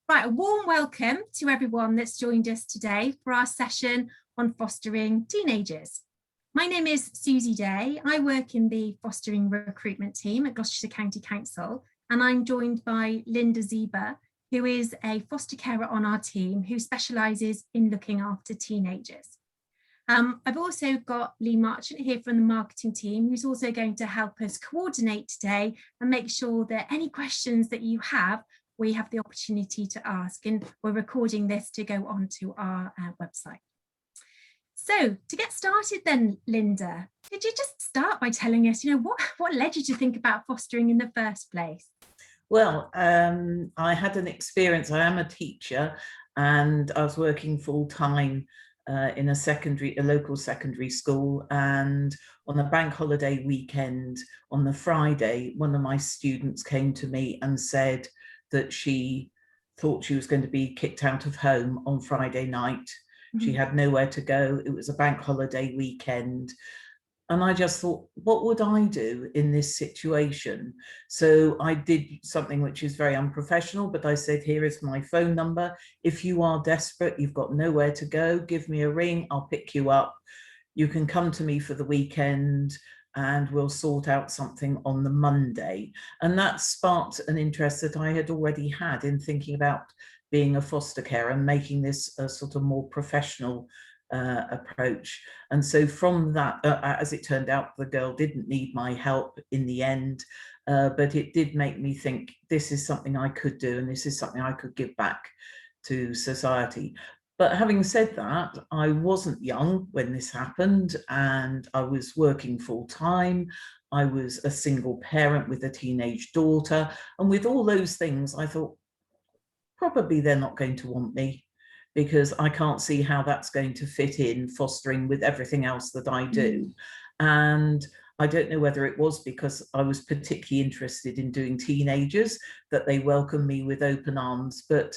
Right, a warm welcome to everyone that's joined us today for our session on fostering teenagers. My name is Susie Day. I work in the fostering recruitment team at Gloucestershire County Council, and I'm joined by Linda Zeba, who is a foster carer on our team who specialises in looking after teenagers. I've also got Lee Marchant here from the marketing team, who's also going to help us coordinate today and make sure that any questions that you have, we have the opportunity to ask, and we're recording this to go onto our website. So to get started then, Linda, could you just start by telling us, what led you to think about fostering in the first place? Well, I had an experience. I am a teacher, and I was working full-time in a local secondary school, and on a bank holiday weekend on the Friday, one of my students came to me and said that she thought she was going to be kicked out of home on Friday night. Mm-hmm. She had nowhere to go. It was a bank holiday weekend. And I just thought, what would I do in this situation? So I did something which is very unprofessional, but I said, here is my phone number. If you are desperate, you've got nowhere to go, give me a ring, I'll pick you up. You can come to me for the weekend and we'll sort out something on the Monday. And that sparked an interest that I had already had in thinking about being a foster carer and making this a sort of more professional approach. And so from that, as it turned out, the girl didn't need my help in the end, but it did make me think this is something I could do, and this is something I could give back to society. But having said that, I wasn't young when this happened, and I was working full time. I was a single parent with a teenage daughter, and with all those things, I thought, probably they're not going to want me, because I can't see how that's going to fit in fostering with everything else that I do. And I don't know whether it was because I was particularly interested in doing teenagers that they welcomed me with open arms. But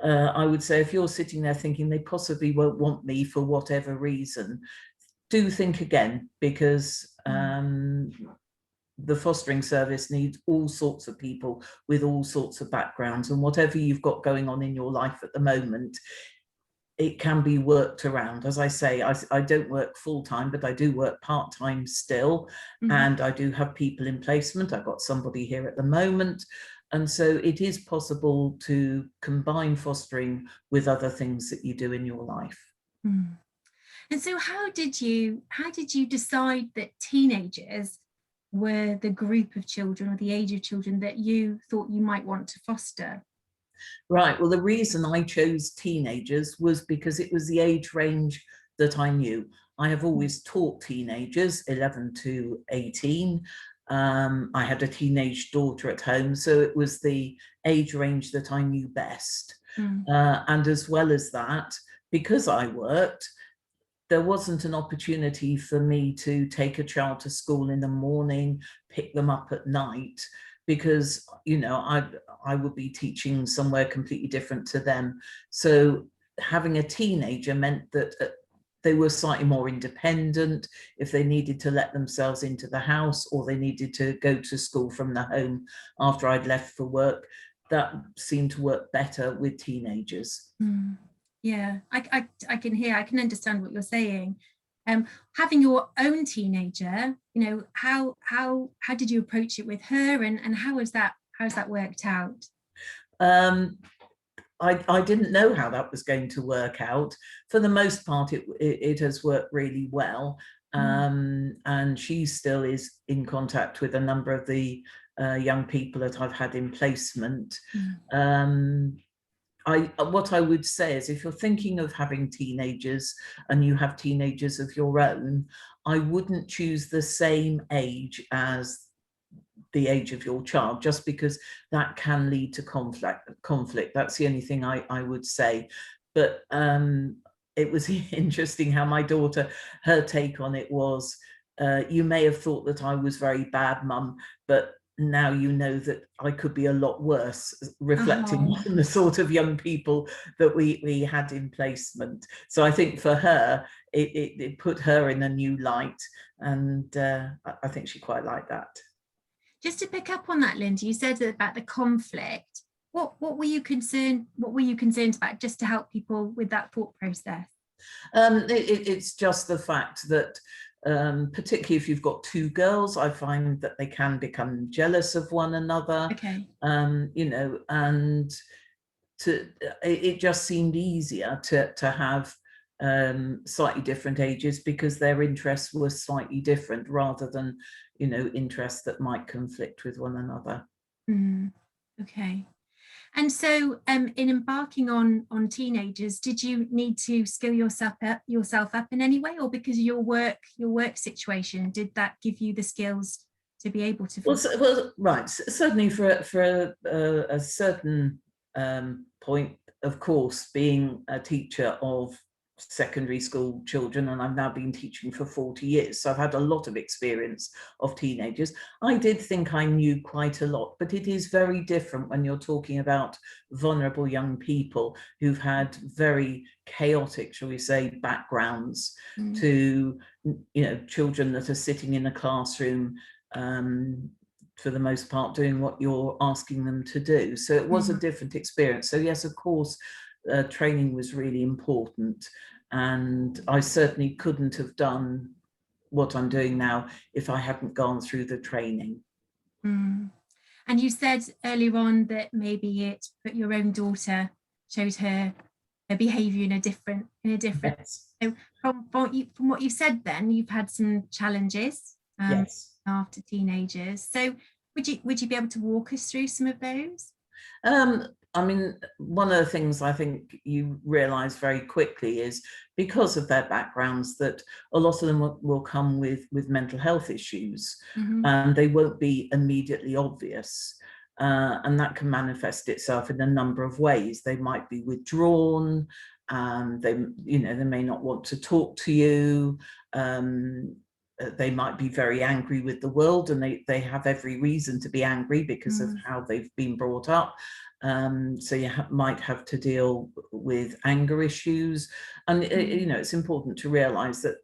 I would say, if you're sitting there thinking they possibly won't want me for whatever reason, do think again, because the fostering service needs all sorts of people with all sorts of backgrounds, and whatever you've got going on in your life at the moment, it can be worked around. As I say, I don't work full-time, but I do work part-time still. Mm-hmm. And I do have people in placement. I've got somebody here at the moment. And so it is possible to combine fostering with other things that you do in your life. Mm. And so how did you decide that teenagers were the group of children or the age of children that you thought you might want to foster? Right, well, the reason I chose teenagers was because it was the age range that I knew. I have always taught teenagers, 11 to 18. I had a teenage daughter at home, so it was the age range that I knew best. And as well as that, because I worked, there wasn't an opportunity for me to take a child to school in the morning, pick them up at night, because, I would be teaching somewhere completely different to them. So having a teenager meant that they were slightly more independent. If they needed to let themselves into the house, or they needed to go to school from the home after I'd left for work, that seemed to work better with teenagers. Mm. Yeah, I can understand what you're saying. Having your own teenager, how did you approach it with her, and how's that worked out? I didn't know how that was going to work out. For the most part, it has worked really well. And she still is in contact with a number of the young people that I've had in placement. What I would say is, if you're thinking of having teenagers and you have teenagers of your own, I wouldn't choose the same age as the age of your child, just because that can lead to conflict. That's the only thing I would say. But it was interesting how my daughter, her take on it was, you may have thought that I was very bad, mum, but now you know that I could be a lot worse, reflecting on the sort of young people that we had in placement. So I think for her, it put her in a new light, and I think she quite liked that. Just to pick up on that, Linda, you said about the conflict. What were you concerned? What were you concerned about, just to help people with that thought process? It's just the fact that, particularly if you've got two girls, I find that they can become jealous of one another. Okay. You know, and it just seemed easier to have slightly different ages because their interests were slightly different, rather than, you know, interests that might conflict with one another. Okay. And so, in embarking on teenagers, did you need to skill yourself up in any way, or because of your work situation, did that give you the skills to be able to? Well, right. Certainly for a certain point, of course, being a teacher of secondary school children, and I've now been teaching for 40 years, so I've had a lot of experience of teenagers. I did think I knew quite a lot, but it is very different when you're talking about vulnerable young people who've had very chaotic, shall we say, backgrounds, to, you know, children that are sitting in a classroom, for the most part, doing what you're asking them to do. So it was a different experience. So yes, of course, training was really important, and I certainly couldn't have done what I'm doing now if I hadn't gone through the training. And you said earlier on that maybe it put your own daughter, showed her behaviour in a different Yes. So from what you said, then you've had some challenges Yes. after teenagers. So would you be able to walk us through some of those? I mean, one of the things I think you realise very quickly is, because of their backgrounds, that a lot of them will come with mental health issues, and they won't be immediately obvious. And that can manifest itself in a number of ways. They might be withdrawn, they may not want to talk to you. They might be very angry with the world, and they have every reason to be angry because of how they've been brought up. So you might have to deal with anger issues. And you know, it's important to realize that,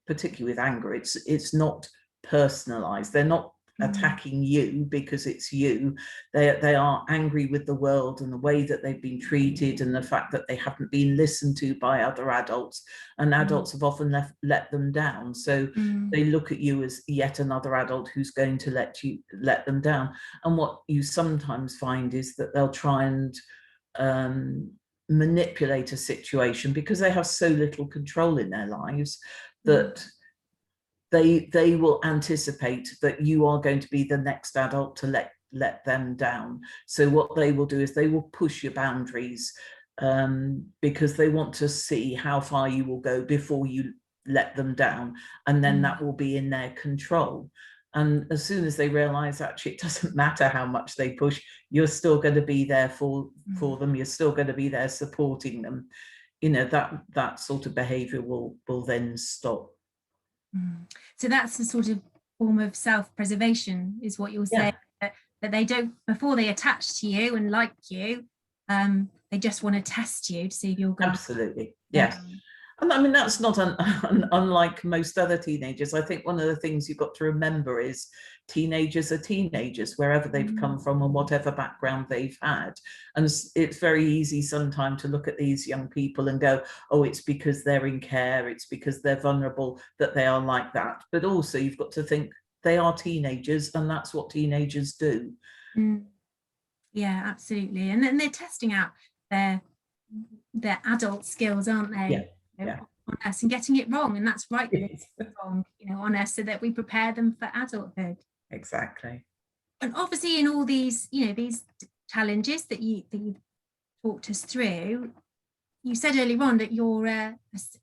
particularly with anger, it's not personalized. They're not attacking you because it's you. They are angry with the world and the way that they've been treated, and the fact that they haven't been listened to by other adults, and adults have often let them down. So they look at you as yet another adult who's going to let them down. And what you sometimes find is that they'll try and manipulate a situation, because they have so little control in their lives, that they will anticipate that you are going to be the next adult to let them down. So what they will do is they will push your boundaries, because they want to see how far you will go before you let them down, and then that will be in their control. And as soon as they realize, actually, it doesn't matter how much they push, you're still going to be there for them, you're still going to be there supporting them, you know, that sort of behavior will then stop. So that's a sort of form of self-preservation, is what you're saying, that they don't, before they attach to you and like you, they just want to test you to see if you're going. Absolutely, yes. And I mean, that's not unlike most other teenagers. I think one of the things you've got to remember is teenagers are teenagers wherever they've come from and whatever background they've had. And it's very easy sometimes to look at these young people and go, oh, it's because they're in care, it's because they're vulnerable that they are like that. But also you've got to think they are teenagers, and that's what teenagers do. Yeah, absolutely. And then they're testing out their adult skills, aren't they? Yeah. On us, and getting it wrong, and that's right, wrong, on us, so that we prepare them for adulthood. Exactly. And obviously, in all these, these challenges that you've talked us through, you said earlier on that you're a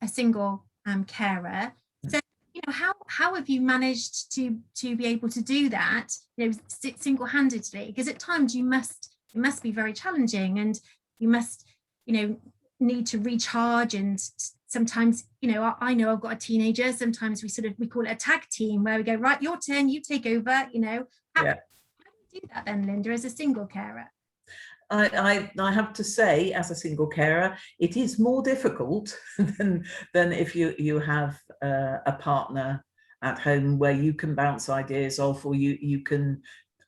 single carer. So, how have you managed to be able to do that, single-handedly? Because at times it must be very challenging, and you must, need to recharge. And sometimes, I know I've got a teenager. Sometimes we call it a tag team, where we go, right, your turn, you take over. How do you do that then, Linda, as a single carer? I have to say, as a single carer, it is more difficult than if you have a partner at home where you can bounce ideas off, or you can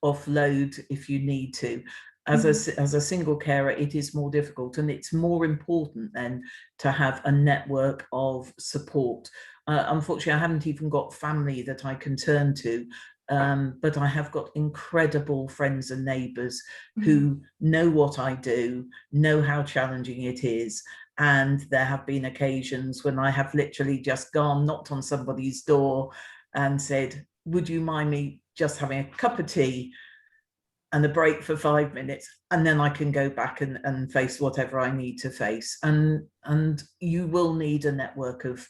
offload if you need to. As a single carer, it is more difficult, and it's more important then to have a network of support. Unfortunately, I haven't even got family that I can turn to, but I have got incredible friends and neighbours who know what I do, know how challenging it is. And there have been occasions when I have literally just gone, knocked on somebody's door and said, would you mind me just having a cup of tea and a break for 5 minutes, and then I can go back and face whatever I need to face. And you will need a network of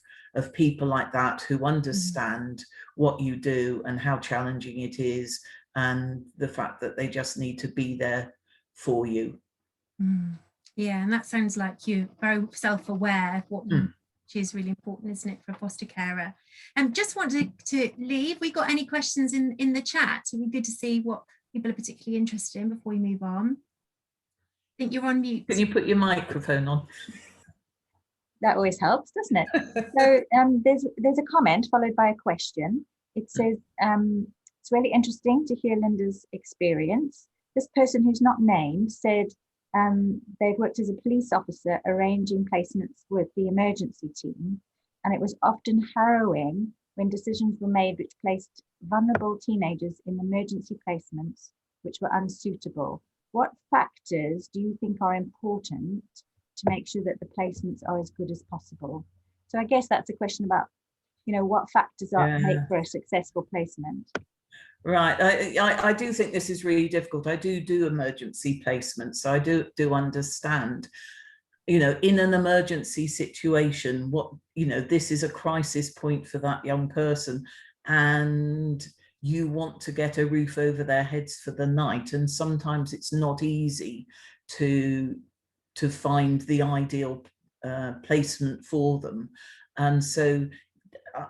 people like that who understand what you do and how challenging it is, and the fact that they just need to be there for you. Yeah, and that sounds like you're very self-aware of what you, which is really important, isn't it, for a foster carer? And just wanted to leave, we got any questions in the chat? It'd be good to see what people are particularly interested in before we move on. I think you're on mute. Can you put your microphone on? That always helps, doesn't it? So there's a comment followed by a question. It says, it's really interesting to hear Linda's experience. This person who's not named said they'd worked as a police officer arranging placements with the emergency team, and it was often harrowing when decisions were made which placed vulnerable teenagers in emergency placements which were unsuitable. What factors do you think are important to make sure that the placements are as good as possible? So I guess that's a question about, you know, what factors make for a successful placement. Right, I do think this is really difficult. I do emergency placements, so I do understand, you know, in an emergency situation, what, you know, this is a crisis point for that young person, and you want to get a roof over their heads for the night, and sometimes it's not easy to find the ideal placement for them. And so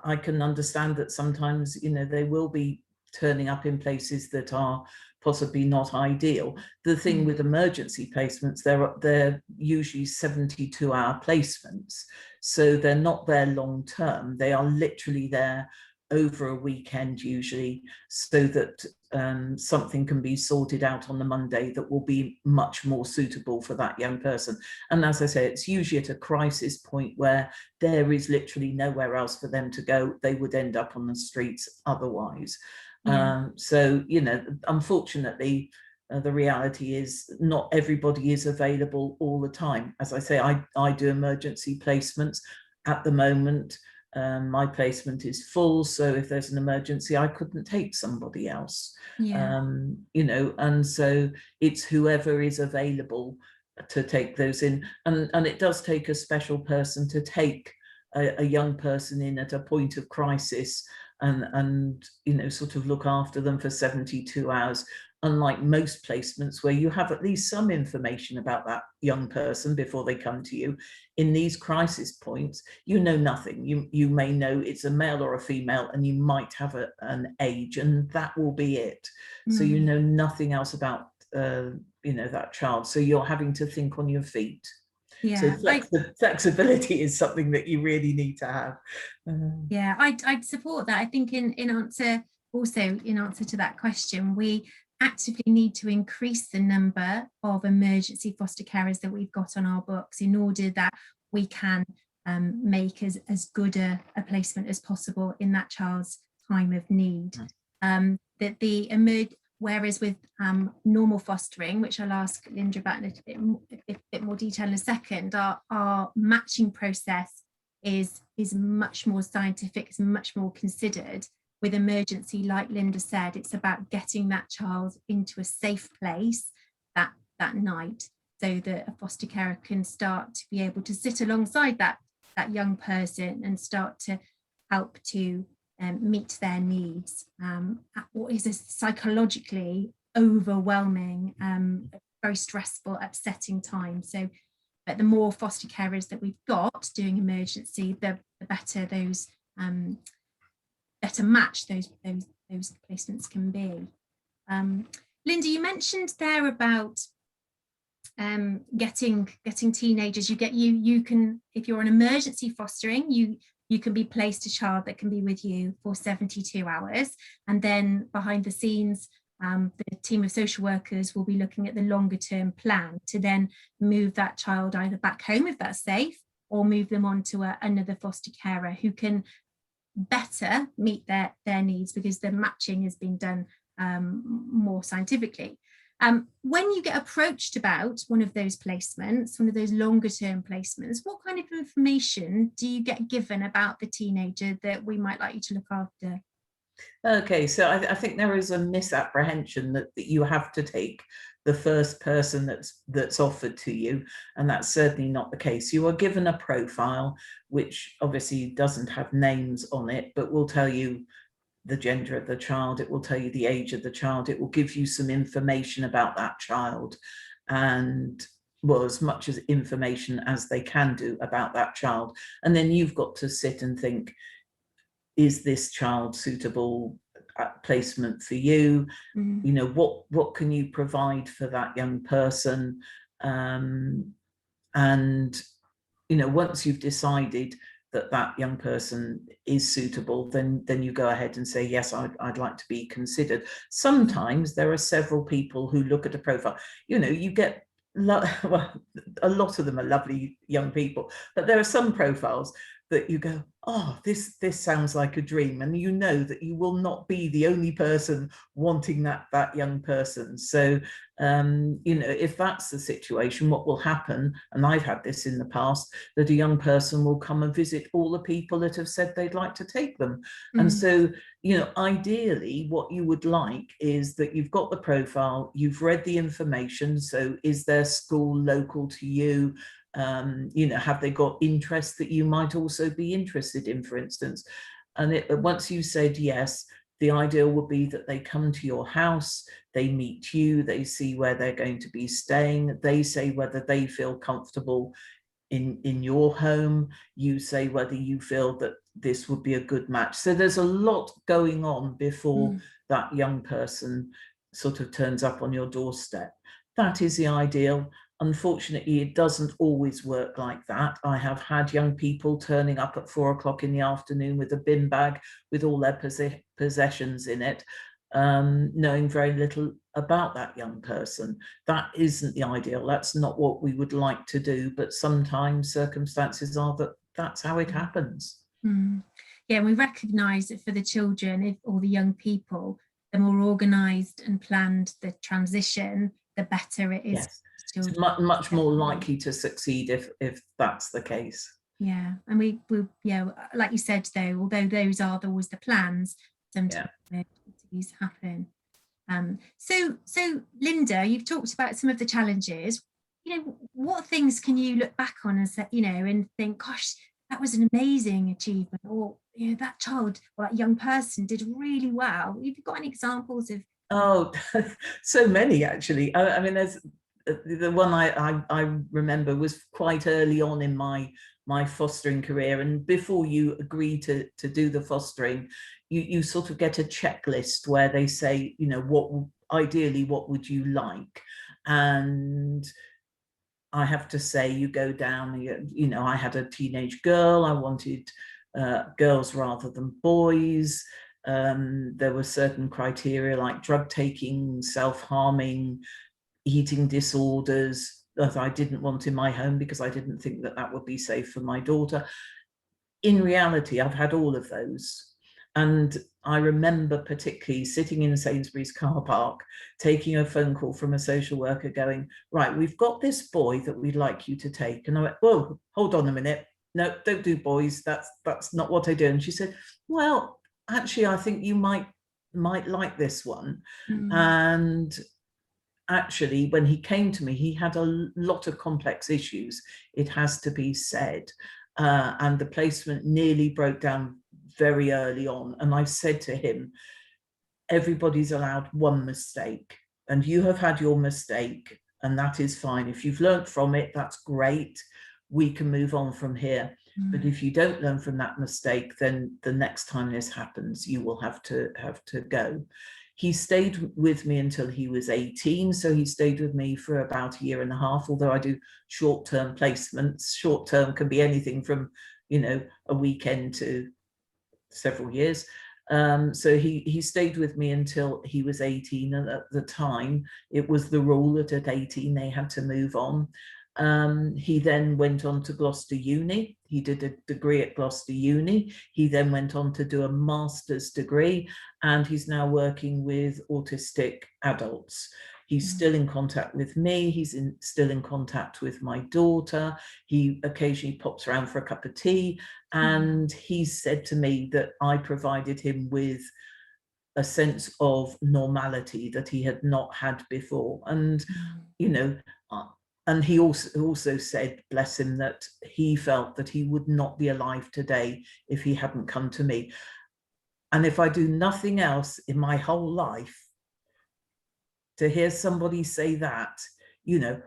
I can understand that sometimes, you know, they will be turning up in places that are possibly not ideal. The thing with emergency placements, they're usually 72-hour placements, so they're not there long term. They are literally there over a weekend usually, so that something can be sorted out on the Monday that will be much more suitable for that young person. And as I say, it's usually at a crisis point where there is literally nowhere else for them to go. They would end up on the streets otherwise. So, you know, unfortunately, the reality is not everybody is available all the time. As I say, I do emergency placements. At the moment, my placement is full, so if there's an emergency, I couldn't take somebody else. You know, and so it's whoever is available to take those in, and it does take a special person to take a young person in at a point of crisis and you know, sort of look after them for 72 hours. Unlike most placements where you have at least some information about that young person before they come to you, in these crisis points, you know nothing. You may know it's a male or a female, and you might have an age, and that will be it. So you know nothing else about you know, that child. So you're having to think on your feet. So flexibility is something that you really need to have. Yeah, I'd support that. I think in answer to that question, we actively need to increase the number of emergency foster carers that we've got on our books in order that we can make as good a placement as possible in that child's time of need. Whereas with normal fostering, which I'll ask Linda about in a bit more detail in a second, our matching process is much more scientific, it's much more considered. With emergency, like Linda said, it's about getting that child into a safe place that night, so that a foster carer can start to be able to sit alongside that young person and start to help to meet their needs at what is a psychologically overwhelming, very stressful, upsetting time. So, but the more foster carers that we've got doing emergency, the better those better match those placements can be. Linda, you mentioned there about getting teenagers. You can, if you're an emergency fostering, you can be placed a child that can be with you for 72 hours, and then behind the scenes the team of social workers will be looking at the longer term plan to then move that child either back home if that's safe, or move them on to another foster carer who can better meet their needs, because the matching has been done more scientifically. When you get approached about one of those placements, one of those longer term placements, what kind of information do you get given about the teenager that we might like you to look after? Okay, so I think there is a misapprehension that you have to take the first person that's offered to you, and that's certainly not the case. You are given a profile which obviously doesn't have names on it, but will tell you the gender of the child, it will tell you the age of the child, it will give you some information about that child, and well, as much as information as they can do about that child. And then you've got to sit and think, is this child suitable placement for you? Mm. You know, what can you provide for that young person? And you know, once you've decided that that young person is suitable, then you go ahead and say, yes, I'd like to be considered. Sometimes there are several people who look at a profile. You know, you get well, a lot of them are lovely young people, but there are some profiles that you go, oh, this sounds like a dream, and you know that you will not be the only person wanting that young person. So you know, if that's the situation, what will happen, and I've had this in the past, that a young person will come and visit all the people that have said they'd like to take them. And so, you know, ideally what you would like is that you've got the profile, you've read the information. So is their school local to you? You know, have they got interests that you might also be interested in, for instance? And once you said yes, the ideal would be that they come to your house, they meet you, they see where they're going to be staying, they say whether they feel comfortable in your home, you say whether you feel that this would be a good match. So there's a lot going on before that young person sort of turns up on your doorstep. That is the ideal. Unfortunately, it doesn't always work like that. I have had young people turning up at 4 o'clock in the afternoon with a bin bag with all their possessions in it, knowing very little about that young person. That isn't the ideal. That's not what we would like to do, but sometimes circumstances are that that's how it happens. Yeah, we recognise that for the children or the young people, the more organised and planned the transition, the better it is. Yes. It's much more likely to succeed if that's the case. Yeah, and we yeah, like you said though, although those are always the plans, sometimes these happen. So Linda, you've talked about some of the challenges. You know, what things can you look back on and say, you know, and think, gosh, that was an amazing achievement, or you know, that child or that young person did really well. Have you got any examples of? Oh, so many actually. I mean, there's the one I remember was quite early on in my fostering career, and before you agree to do the fostering, you sort of get a checklist where they say, you know, what would you like? And I have to say, you go down, you know, I had a teenage girl, I wanted girls rather than boys. There were certain criteria like drug taking, self-harming, eating disorders that I didn't want in my home because I didn't think that that would be safe for my daughter. In reality, I've had all of those. And I remember particularly sitting in Sainsbury's car park, taking a phone call from a social worker going, right, we've got this boy that we'd like you to take. And I went, whoa, hold on a minute. No, don't do boys. That's not what I do. And she said, well, actually, I think you might like this one. And actually, when he came to me, he had a lot of complex issues, it has to be said. And the placement nearly broke down very early on. And I said to him, everybody's allowed one mistake, and you have had your mistake, and that is fine. If you've learned from it, that's great. We can move on from here. But if you don't learn from that mistake, then the next time this happens, you will have to go. He stayed with me until he was 18. So he stayed with me for about 1.5 years, although I do short-term placements. Short-term can be anything from, you know, a weekend to several years. So he stayed with me until he was 18, and at the time it was the rule that at 18 they had to move on. He then went on to Gloucester Uni. He did a degree at Gloucester Uni. He then went on to do a master's degree, and he's now working with autistic adults. He's still in contact with me. He's still in contact with my daughter. He occasionally pops around for a cup of tea. And he said to me that I provided him with a sense of normality that he had not had before. And, you know, and he also said, bless him, that he felt that he would not be alive today if he hadn't come to me. And if I do nothing else in my whole life, to hear somebody say that, you know,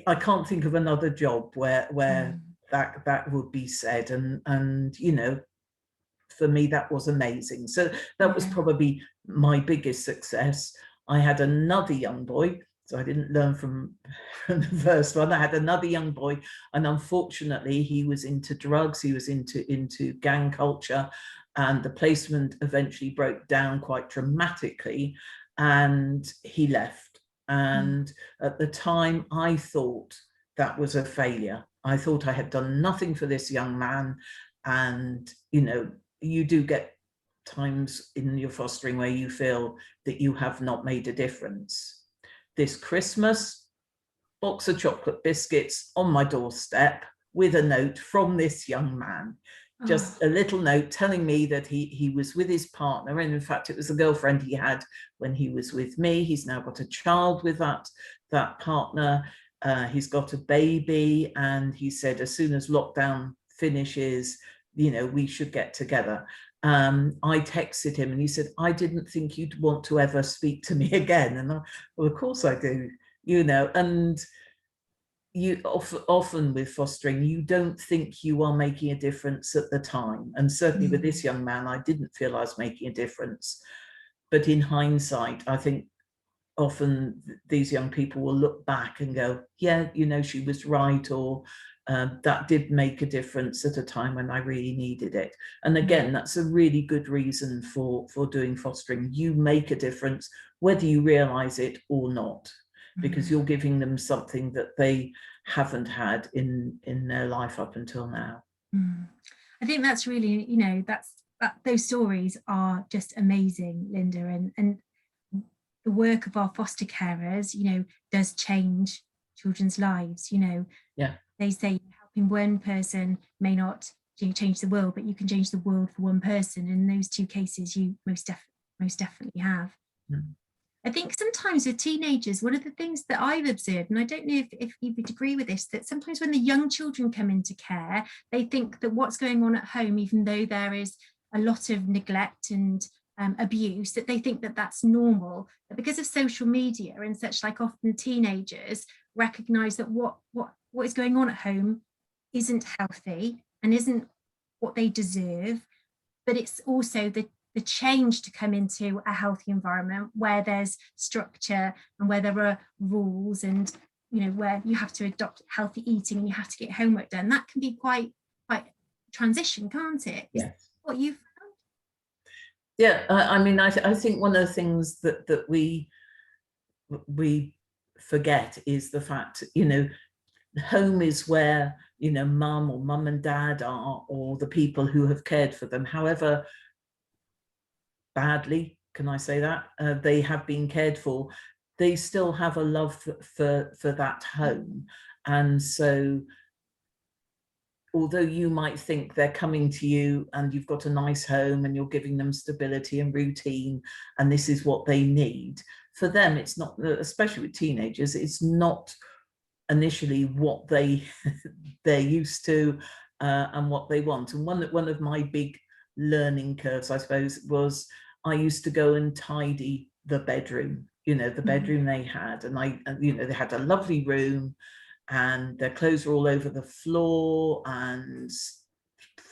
I can't think of another job where that would be said. And you know, for me, that was amazing. So that was probably my biggest success. I had another young boy, so I didn't learn from the first one. I had another young boy, and unfortunately he was into drugs, he was into gang culture, and the placement eventually broke down quite dramatically, and he left. And at the time I thought that was a failure. I thought I had done nothing for this young man. And you know, you do get times in your fostering where you feel that you have not made a difference. This Christmas, box of chocolate biscuits on my doorstep with a note from this young man. Just a little note telling me that he was with his partner, and in fact it was a girlfriend he had when he was with me. He's now got a child with that partner. He's got a baby, and he said as soon as lockdown finishes, you know, we should get together. I texted him and he said, I didn't think you'd want to ever speak to me again. And well, of course I do, you know. And you often with fostering, you don't think you are making a difference at the time. And certainly with this young man, I didn't feel I was making a difference. But in hindsight, I think often these young people will look back and go, yeah, you know, she was right, or that did make a difference at a time when I really needed it. And again, that's a really good reason for doing fostering. You make a difference whether you realize it or not, because you're giving them something that they haven't had in their life up until now. I think that's really, you know, those stories are just amazing, Linda, and the work of our foster carers, you know, does change children's lives. You know, they say helping one person may not change the world, but you can change the world for one person. In those two cases, you most definitely have. I think sometimes with teenagers, one of the things that I've observed, and I don't know if you would agree with this, that sometimes when the young children come into care, they think that what's going on at home, even though there is a lot of neglect and abuse, that they think that that's normal. But because of social media and such, like, often teenagers recognize that what is going on at home isn't healthy and isn't what they deserve, but it's also the change to come into a healthy environment where there's structure and where there are rules, and you know, where you have to adopt healthy eating and you have to get homework done. That can be quite transition, can't it? Yes. What you've found? Yeah, I mean, I think one of the things that we forget is the fact, you know, home is where, you know, mum and dad are, or the people who have cared for them, however badly, can I say that, they have been cared for, they still have a love for that home. And so although you might think they're coming to you and you've got a nice home and you're giving them stability and routine and this is what they need, for them it's not, especially with teenagers, it's not initially what they're used to and what they want. And one of my big learning curves, I suppose, was I used to go and tidy the bedroom, you know, the bedroom they had, and you know, they had a lovely room and their clothes were all over the floor and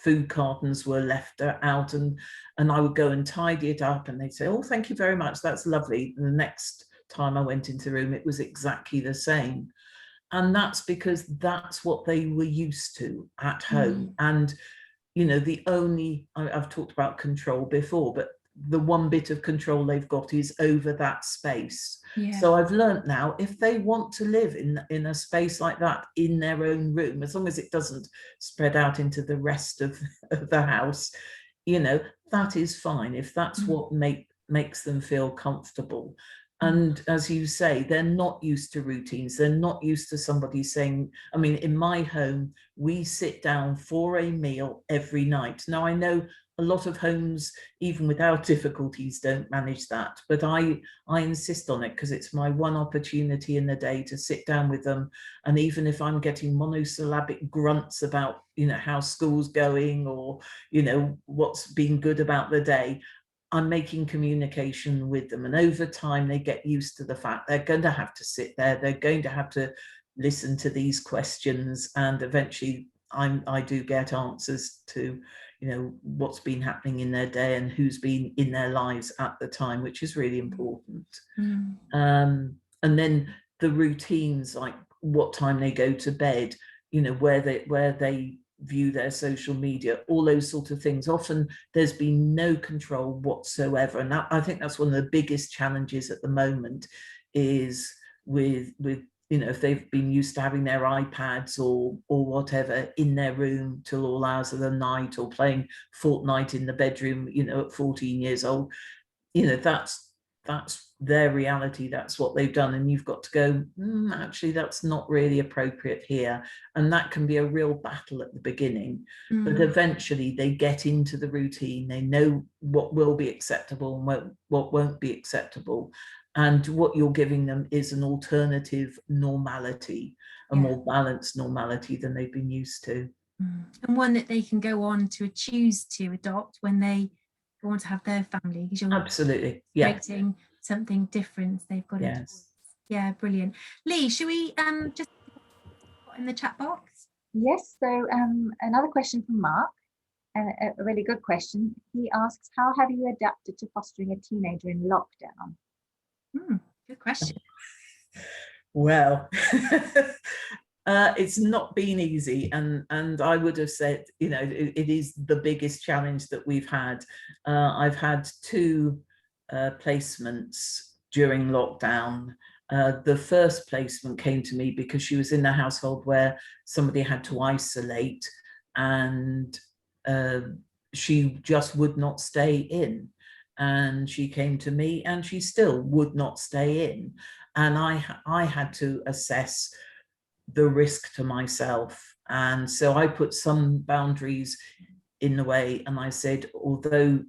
food cartons were left out, and I would go and tidy it up and they'd say, oh, thank you very much, that's lovely. And the next time I went into the room, it was exactly the same. And that's because that's what they were used to at home. And you know, I've talked about control before, but the one bit of control they've got is over that space. Yeah. So I've learnt now, if they want to live in a space like that in their own room, as long as it doesn't spread out into the rest of the house, you know, that is fine, if that's what makes them feel comfortable. And as you say, they're not used to routines. They're not used to somebody saying, I mean, in my home, we sit down for a meal every night. Now, I know a lot of homes, even without difficulties, don't manage that. But I insist on it because it's my one opportunity in the day to sit down with them. And even if I'm getting monosyllabic grunts about, you know, how school's going, or, you know, what's been good about the day, I'm making communication with them. And over time, they get used to the fact they're going to have to sit there. They're going to have to listen to these questions. And eventually I do get answers to, you know, what's been happening in their day and who's been in their lives at the time, which is really important. And then the routines, like what time they go to bed, you know, where they view their social media, all those sort of things. Often there's been no control whatsoever, and I think that's one of the biggest challenges at the moment, is with you know, if they've been used to having their iPads or whatever in their room till all hours of the night, or playing Fortnite in the bedroom, you know, at 14 years old, you know, that's their reality, that's what they've done. And you've got to go, actually, that's not really appropriate here. And that can be a real battle at the beginning. But eventually they get into the routine. They know what will be acceptable and what won't be acceptable. And what you're giving them is an alternative normality, a more balanced normality than they've been used to. And one that they can go on to choose to adopt when they want to have their family, because you're absolutely creating something different. They've got it. Yeah, brilliant. Lee, should we just put in the chat box? Yes. So another question from Mark, a really good question. He asks, how have you adapted to fostering a teenager in lockdown? Good question. Well, it's not been easy, and I would have said, you know, it is the biggest challenge that we've had. I've had 2 placements during lockdown. The first placement came to me because she was in a household where somebody had to isolate, and she just would not stay in. And she came to me and she still would not stay in. And I had to assess the risk to myself. And so I put some boundaries in the way, and I said, although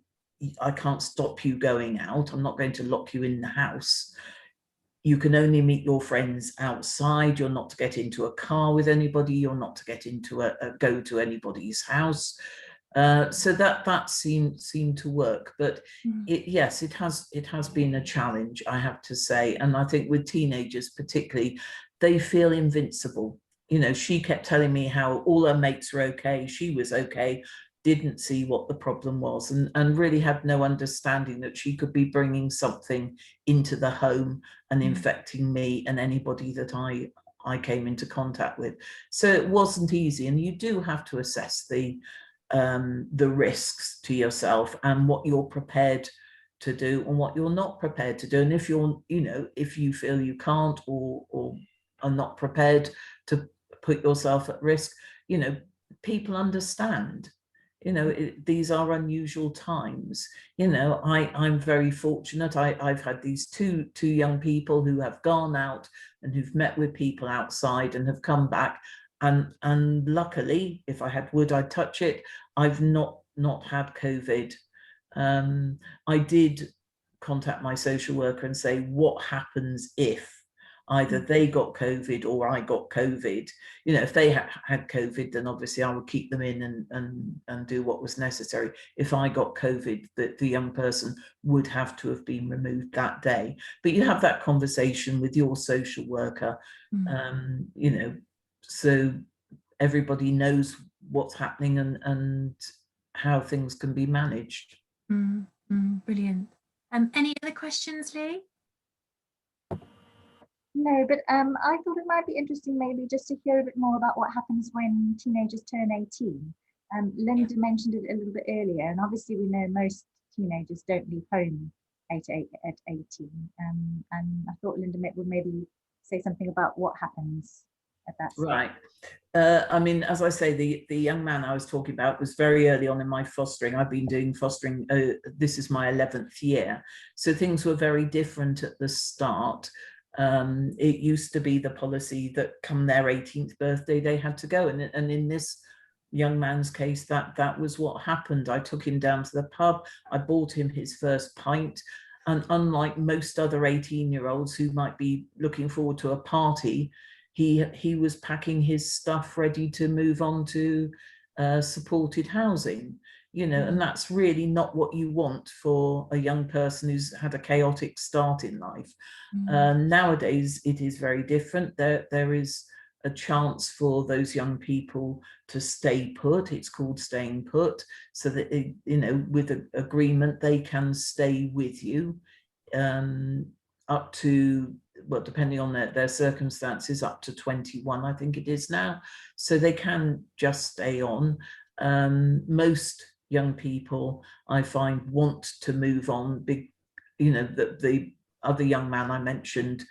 I can't stop you going out, I'm not going to lock you in the house. You can only meet your friends outside. You're not to get into a car with anybody. You're not to get into go to anybody's house. So that seemed to work, but yes, it has been a challenge, I have to say. And I think with teenagers particularly, they feel invincible. You know, she kept telling me how all her mates were okay, she was okay, didn't see what the problem was, and really had no understanding that she could be bringing something into the home and infecting me and anybody that I came into contact with. So it wasn't easy, and you do have to assess the risks to yourself and what you're prepared to do and what you're not prepared to do. And if you're, you know, if you feel you can't or are not prepared to put yourself at risk, you know, people understand. You know, these are unusual times. You know, I'm very fortunate. I've had these two young people who have gone out and who've met with people outside and have come back. And luckily, if I had wood, I'd touch it, I've not had COVID. I did contact my social worker and say, what happens if either they got COVID or I got COVID? You know, if they had COVID, then obviously I would keep them in and do what was necessary. If I got COVID, the young person would have to have been removed that day. But you have that conversation with your social worker, you know, so everybody knows what's happening and how things can be managed. Brilliant. Any other questions, Lee? No, but I thought it might be interesting maybe just to hear a bit more about what happens when teenagers turn 18. Linda mentioned it a little bit earlier, and obviously we know most teenagers don't leave home at 18. And I thought Linda would maybe say something about what happens at that stage. Right. I mean, as I say, the young man I was talking about was very early on in my fostering. I've been doing fostering, this is my 11th year. So things were very different at the start. It used to be the policy that come their 18th birthday, they had to go. And in this young man's case, that was what happened. I took him down to the pub. I bought him his first pint. And unlike most other 18-year-olds who might be looking forward to a party, he was packing his stuff ready to move on to supported housing, you know, and that's really not what you want for a young person who's had a chaotic start in life. Nowadays, it is very different. There is a chance for those young people to stay put. It's called staying put, so that, you know, with an agreement, they can stay with you up to, well, depending on their circumstances, up to 21, I think it is now. So they can just stay on. Most young people, I find, want to move on. You know, the other young man I mentioned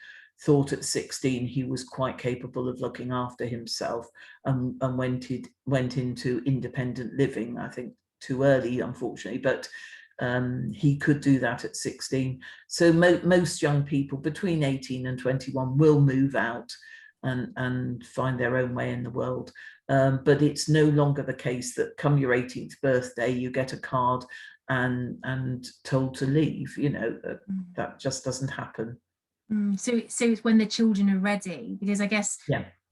thought at 16 he was quite capable of looking after himself, and went into independent living, I think too early, unfortunately, but he could do that at 16. So most young people between 18 and 21 will move out and find their own way in the world. But it's no longer the case that come your 18th birthday, you get a card and told to leave. You know, that just doesn't happen. So it's when the children are ready, because I guess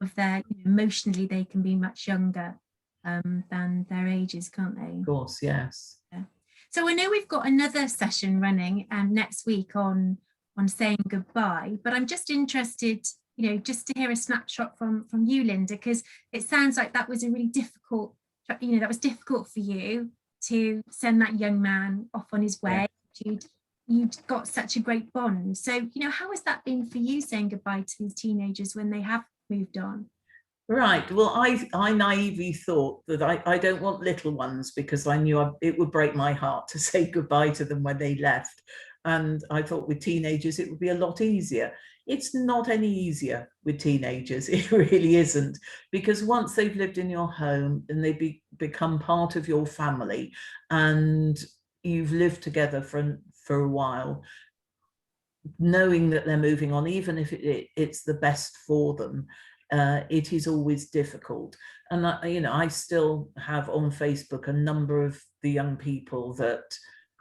of their, you know, emotionally they can be much younger than their ages, can't they? Of course, yes. Yeah. So I know we've got another session running next week on saying goodbye, but I'm just interested, you know, just to hear a snapshot from you, Linda, because it sounds like that was a really difficult, you know, that was difficult for you to send that young man off on his way. You'd got such a great bond. So, you know, how has that been for you, saying goodbye to these teenagers when they have moved on? Right. Well, I naively thought that I don't want little ones, because I knew it would break my heart to say goodbye to them when they left. And I thought with teenagers, it would be a lot easier. It's not any easier with teenagers. It really isn't, because once they've lived in your home and they become part of your family, and you've lived together for a while, knowing that they're moving on, even if it's the best for them, it is always difficult. And you know, I still have on Facebook a number of the young people that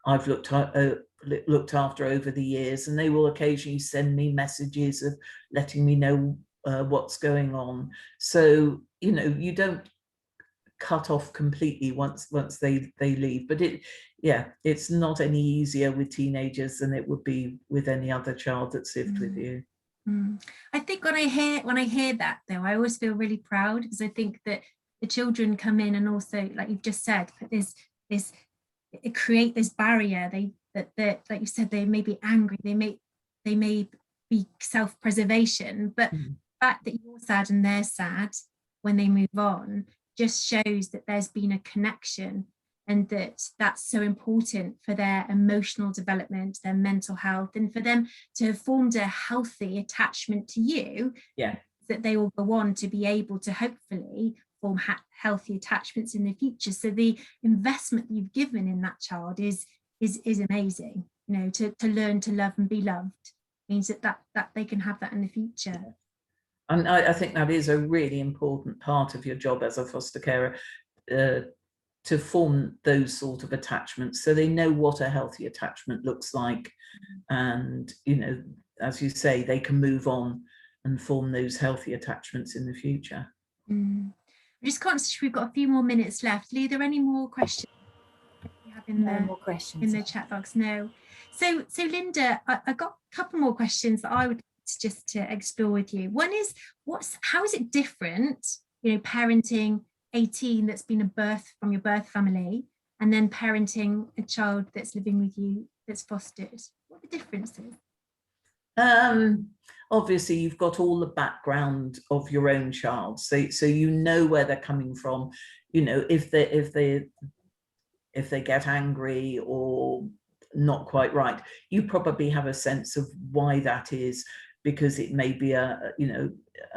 I've looked after over the years, and they will occasionally send me messages of letting me know what's going on. So, you know, you don't cut off completely once they leave, but it's not any easier with teenagers than it would be with any other child that's lived with you. I think when I hear that, though, I always feel really proud, because I think that the children come in and also, like you've just said, it create this barrier. That like you said, they may be angry, they may be self-preservation, but the fact that you're sad and they're sad when they move on just shows that there's been a connection, and that's so important for their emotional development, their mental health, and for them to have formed a healthy attachment to you, that they will go on to be able to hopefully form healthy attachments in the future. So the investment you've given in that child is amazing. You know, to learn to love and be loved means that they can have that in the future. And I think that is a really important part of your job as a foster carer, to form those sort of attachments, so they know what a healthy attachment looks like. And, you know, as you say, they can move on and form those healthy attachments in the future. I'm just conscious we've got a few more minutes left. Lee, are there any more questions you have in No more questions in the chat box? No. So Linda, I got a couple more questions that I would just to explore with you. One is, how is it different, you know, parenting 18 that's been a birth from your birth family, and then parenting a child that's living with you that's fostered? What are the differences? obviously you've got all the background of your own child, so you know where they're coming from. You know, if they get angry or not quite right, you probably have a sense of why that is, because it may be a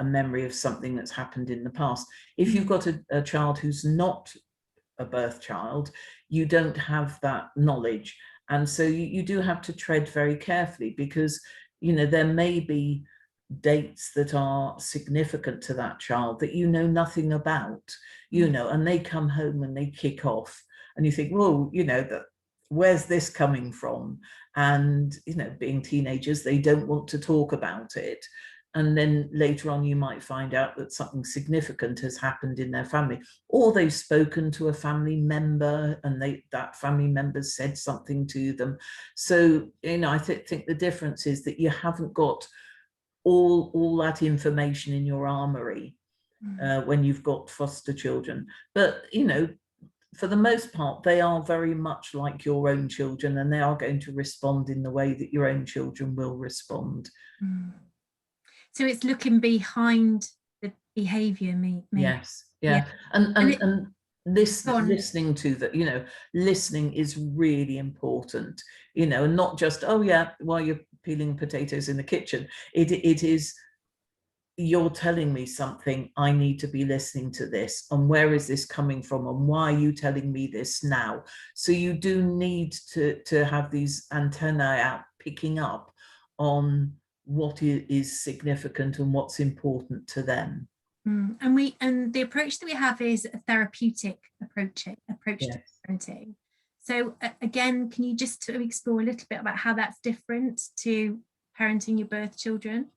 memory of something that's happened in the past. If you've got a child who's not a birth child, you don't have that knowledge, and so you do have to tread very carefully, because there may be dates that are significant to that child that you know nothing about, and they come home and they kick off, and you think, well, that where's this coming from? And being teenagers, they don't want to talk about it. And then later on, you might find out that something significant has happened in their family, or they've spoken to a family member and that family member said something to them. So, I think the difference is that you haven't got all that information in your armory when you've got foster children. But, for the most part, they are very much like your own children, and they are going to respond in the way that your own children will respond. So it's looking behind the behavior, maybe. Yes, yeah. And listening to that, listening is really important, and not just, oh yeah, while you're peeling potatoes in the kitchen. It is, you're telling me something, I need to be listening to this, and where is this coming from, and why are you telling me this now? So you do need to have these antennae out, picking up on what is significant and what's important to them. And the approach that we have is a therapeutic approach Yes. to parenting. So again, can you just sort of explore a little bit about how that's different to parenting your birth children?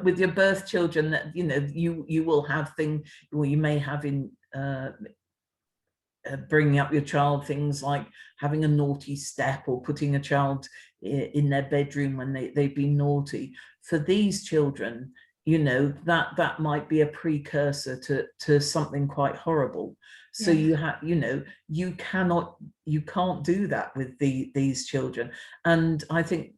With your birth children, that you will have things, or you may have in bringing up your child, things like having a naughty step, or putting a child in their bedroom when they've been naughty. For these children, that might be a precursor to something quite horrible. So you have, you can't do that with these children. And I think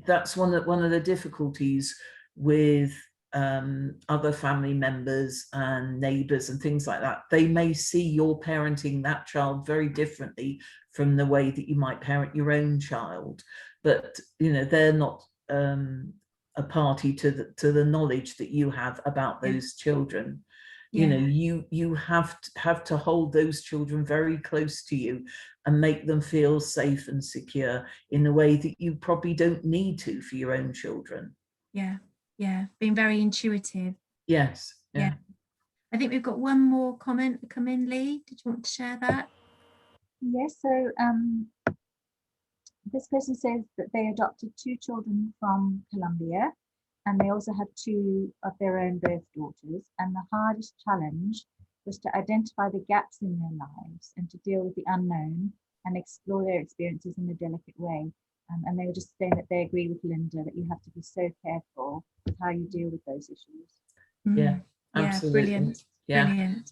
that's one of the difficulties with other family members and neighbors and things like that. They may see your parenting that child very differently from the way that you might parent your own child, but they're not a party to the knowledge that you have about those children. You have to hold those children very close to you and make them feel safe and secure in a way that you probably don't need to for your own children. Being very intuitive. Yes. Yeah. I think we've got one more comment come in. Lee, did you want to share that? Yes. So this person says that they adopted 2 children from Colombia, and they also had 2 of their own birth daughters. And the hardest challenge was to identify the gaps in their lives and to deal with the unknown and explore their experiences in a delicate way. And they were just saying that they agree with Linda that you have to be so careful with how you deal with those issues. Yeah, absolutely. Brilliant. Brilliant.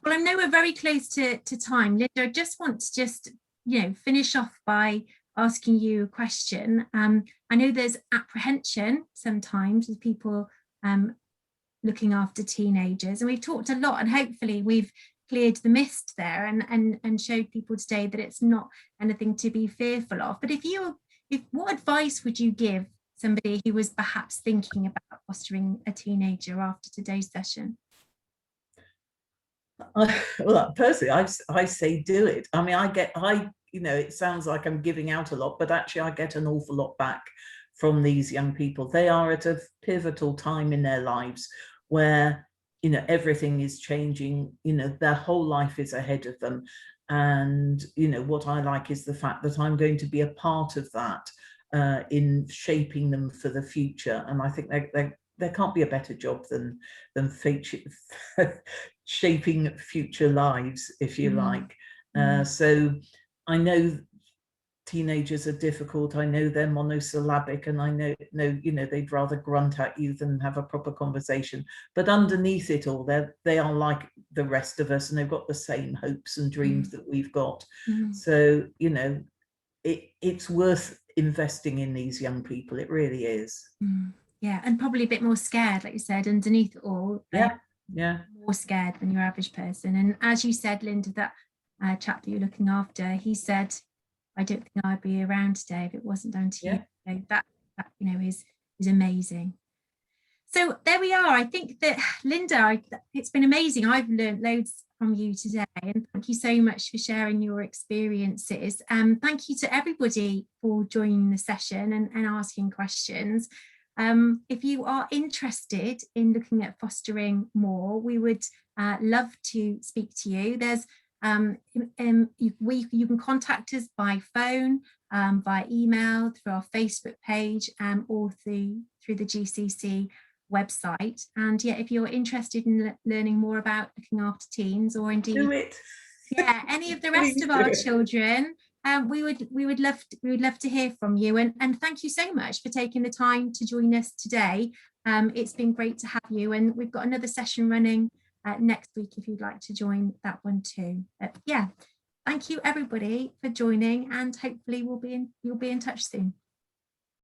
Well, I know we're very close to time. Linda, I just want to finish off by asking you a question. I know there's apprehension sometimes with people looking after teenagers, and we've talked a lot, and hopefully we've cleared the mist there and showed people today that it's not anything to be fearful of. But what advice would you give somebody who was perhaps thinking about fostering a teenager after today's session? Well, personally, I say do it. I mean, it sounds like I'm giving out a lot, but actually I get an awful lot back from these young people. They are at a pivotal time in their lives where, everything is changing, their whole life is ahead of them. And, what I like is the fact that I'm going to be a part of that in shaping them for the future. And I think there can't be a better job than shaping future lives, if you like. So I know teenagers are difficult. I know they're monosyllabic, and I know they'd rather grunt at you than have a proper conversation. But underneath it all, they are like the rest of us, and they've got the same hopes and dreams that we've got. So it's worth investing in these young people. It really is. Yeah, and probably a bit more scared, like you said, underneath it all. Yeah. More scared than your average person. And as you said, Linda, that chap that you're looking after, he said, I don't think I'd be around today if it wasn't down to you. So that is amazing. So there we are. I think that, Linda, it's been amazing. I've learned loads from you today, and thank you so much for sharing your experiences. Thank you to everybody for joining the session and asking questions. If you are interested in looking at fostering more, we would love to speak to you. There's you can contact us by phone, by email, through our Facebook page, or through the GCC website. And yeah, if you're interested in learning more about looking after teens, or indeed any of the rest of our children, we would love to hear from you. And thank you so much for taking the time to join us today. It's been great to have you, and we've got another session running next week if you'd like to join that one too. Thank you everybody for joining, and hopefully you'll be in touch soon.